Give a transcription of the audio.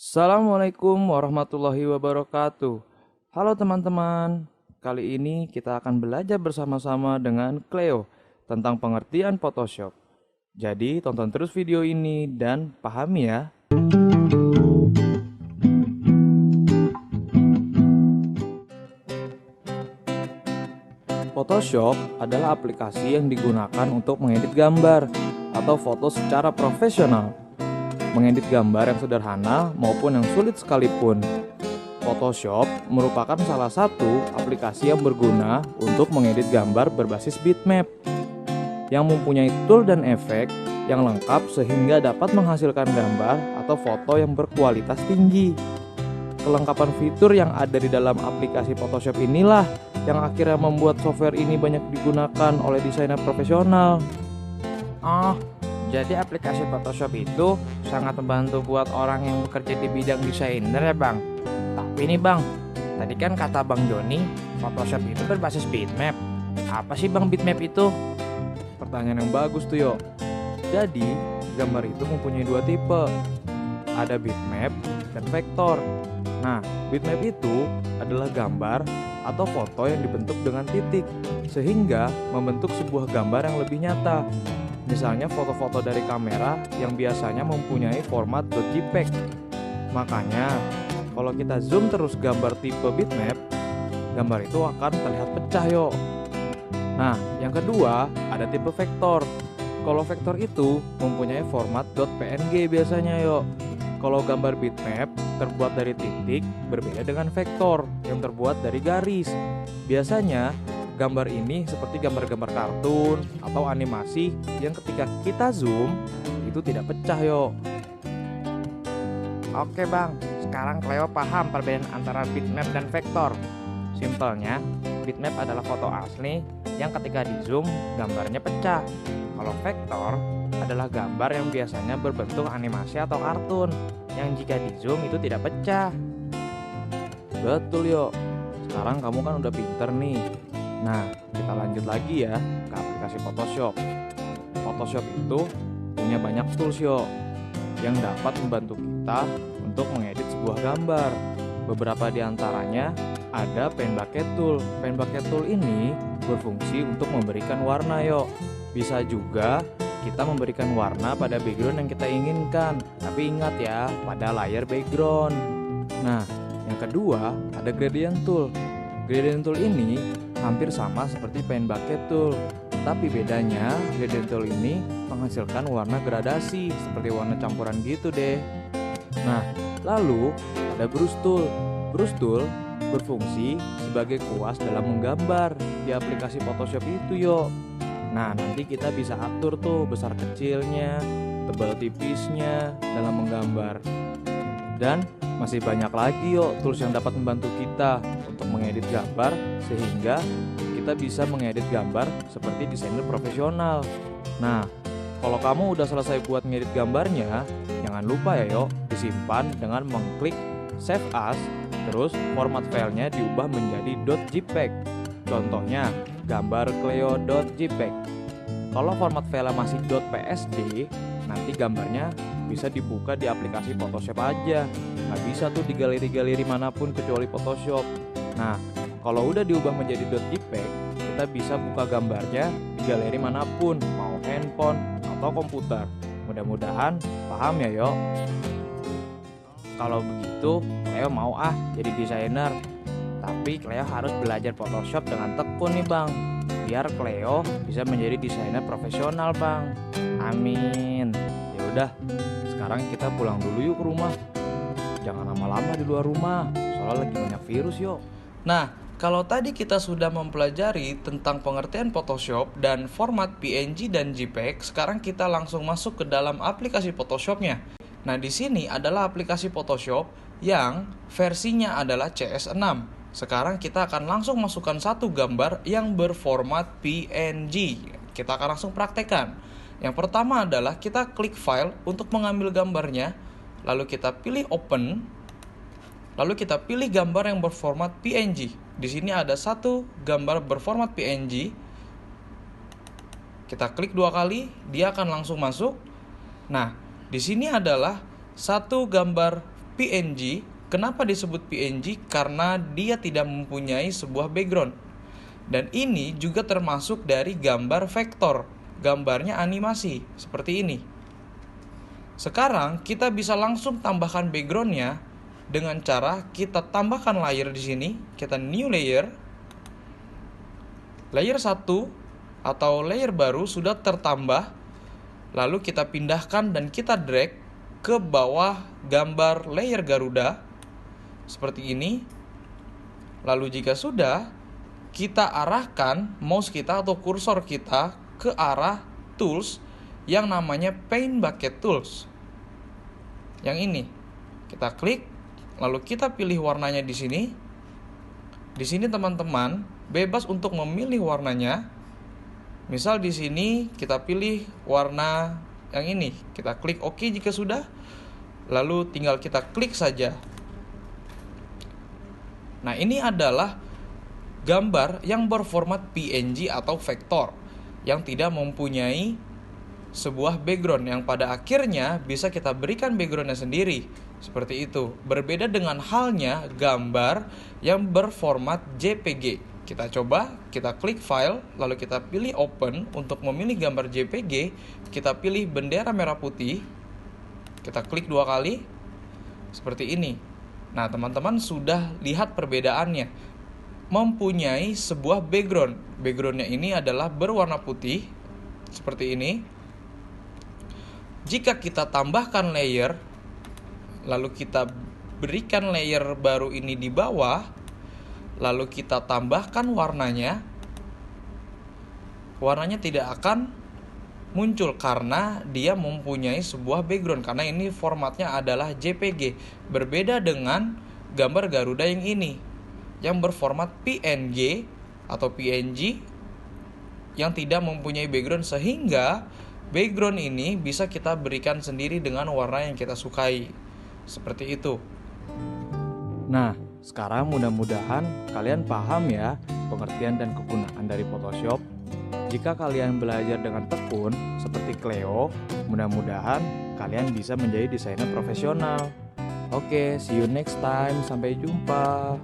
Assalamualaikum warahmatullahi wabarakatuh. Halo teman-teman, kali ini kita akan belajar bersama-sama dengan Cleo tentang pengertian Photoshop. Jadi tonton terus video ini dan pahami ya. Photoshop adalah aplikasi yang digunakan untuk mengedit gambar atau foto secara profesional. Mengedit gambar yang sederhana maupun yang sulit sekalipun. Photoshop merupakan salah satu aplikasi yang berguna untuk mengedit gambar berbasis bitmap yang mempunyai tool dan efek yang lengkap sehingga dapat menghasilkan gambar atau foto yang berkualitas tinggi. Kelengkapan fitur yang ada di dalam aplikasi Photoshop inilah yang akhirnya membuat software ini banyak digunakan oleh desainer profesional. Oh, jadi aplikasi Photoshop itu sangat membantu buat orang yang bekerja di bidang desainer ya Bang. Tapi nih Bang, tadi kan kata Bang Joni, Photoshop itu berbasis bitmap. Apa sih Bang bitmap itu? Pertanyaan yang bagus tuh yo. Jadi, gambar itu mempunyai dua tipe. Ada bitmap dan vektor. Nah, bitmap itu adalah gambar atau foto yang dibentuk dengan titik sehingga membentuk sebuah gambar yang lebih nyata. Misalnya foto-foto dari kamera yang biasanya mempunyai format .jpeg. Makanya, kalau kita zoom terus gambar tipe bitmap, gambar itu akan terlihat pecah yo. Nah, yang kedua ada tipe vektor. Kalau vektor itu mempunyai format .png biasanya yo. Kalau gambar bitmap terbuat dari titik berbeda dengan vektor yang terbuat dari garis. Biasanya gambar ini seperti gambar-gambar kartun atau animasi yang ketika kita zoom itu tidak pecah yo. Oke Bang, sekarang Cleo paham perbedaan antara bitmap dan vektor. Simpelnya, bitmap adalah foto asli yang ketika di zoom gambarnya pecah. Kalau vektor adalah gambar yang biasanya berbentuk animasi atau kartun yang jika di zoom itu tidak pecah. Betul yo. Sekarang kamu kan udah pinter nih. Nah, kita lanjut lagi ya ke aplikasi Photoshop. Photoshop itu punya banyak tools yo yang dapat membantu kita untuk mengedit sebuah gambar. Beberapa di antaranya ada Pen Bucket Tool. Pen Bucket Tool ini berfungsi untuk memberikan warna yo. Bisa juga kita memberikan warna pada background yang kita inginkan. Tapi ingat ya, pada layar background. Nah, yang kedua ada Gradient Tool. Gradient Tool ini hampir sama seperti Pen Bucket Tool. Tapi bedanya, Gradient Tool ini menghasilkan warna gradasi seperti warna campuran gitu deh. Nah, lalu ada Brush Tool. Brush Tool berfungsi sebagai kuas dalam menggambar di aplikasi Photoshop itu yo. Nah, nanti kita bisa atur tuh besar kecilnya, tebal tipisnya dalam menggambar. Dan masih banyak lagi yo tools yang dapat membantu kita untuk mengedit gambar sehingga kita bisa mengedit gambar seperti desainer profesional. Nah, kalau kamu udah selesai buat ngedit gambarnya, jangan lupa ya yo disimpan dengan mengklik Save As, terus format filenya diubah menjadi .jpeg. Contohnya gambar cleo.jpeg. Kalau format file masih .psd, nanti gambarnya bisa dibuka di aplikasi Photoshop aja. Nggak bisa tuh di galeri-galeri manapun kecuali Photoshop. Nah, kalau udah diubah menjadi .jpeg, kita bisa buka gambarnya di galeri manapun, mau handphone atau komputer. Mudah-mudahan paham ya yo. Kalau begitu, Cleo mau jadi desainer. Tapi Cleo harus belajar Photoshop dengan tekun nih Bang, biar Cleo bisa menjadi desainer profesional Bang. Amin. Ya udah, sekarang kita pulang dulu yuk ke rumah. Jangan lama-lama di luar rumah, soalnya lagi banyak virus yo. Nah, kalau tadi kita sudah mempelajari tentang pengertian Photoshop dan format PNG dan JPEG, sekarang kita langsung masuk ke dalam aplikasi Photoshopnya. Nah, di sini adalah aplikasi Photoshop yang versinya adalah CS6. Sekarang kita akan langsung masukkan satu gambar yang berformat PNG. Kita akan langsung praktekkan. Yang pertama adalah kita klik file untuk mengambil gambarnya, lalu kita pilih open, lalu kita pilih gambar yang berformat PNG. Di sini ada satu gambar berformat PNG. Kita klik 2 kali, dia akan langsung masuk. Nah, di sini adalah satu gambar PNG. Kenapa disebut PNG? Karena dia tidak mempunyai sebuah background. Dan ini juga termasuk dari gambar vektor. Gambarnya animasi, seperti ini. Sekarang kita bisa langsung tambahkan backgroundnya dengan cara kita tambahkan layer di sini. Kita new layer. Layer 1 atau layer baru sudah tertambah. Lalu kita pindahkan dan kita drag ke bawah gambar layer Garuda. Seperti ini. Lalu jika sudah, kita arahkan mouse kita atau kursor kita ke arah tools yang namanya Paint Bucket Tools. Yang ini. Kita klik, lalu kita pilih warnanya di sini. Di sini teman-teman bebas untuk memilih warnanya. Misal di sini kita pilih warna yang ini. Kita klik OK jika sudah. Lalu tinggal kita klik saja. Nah, ini adalah gambar yang berformat PNG atau vektor yang tidak mempunyai sebuah background yang pada akhirnya bisa kita berikan backgroundnya sendiri. Seperti itu. Berbeda dengan halnya gambar yang berformat JPG. Kita coba, kita klik file, lalu kita pilih open. Untuk memilih gambar JPG, kita pilih bendera merah putih. Kita klik 2 kali. Seperti ini. Nah, teman-teman sudah lihat perbedaannya. Mempunyai sebuah background. Backgroundnya ini adalah berwarna putih. Seperti ini. Jika kita tambahkan layer, lalu kita berikan layer baru ini di bawah, lalu kita tambahkan warnanya, warnanya tidak akan muncul karena dia mempunyai sebuah background, karena ini formatnya adalah JPG. Berbeda dengan gambar Garuda yang ini, yang berformat PNG atau PNG yang tidak mempunyai background, sehingga background ini bisa kita berikan sendiri dengan warna yang kita sukai. Seperti itu. Nah, sekarang mudah-mudahan kalian paham ya pengertian dan kegunaan dari Photoshop. Jika kalian belajar dengan tekun seperti Cleo, mudah-mudahan kalian bisa menjadi desainer profesional. Oke, see you next time. Sampai jumpa.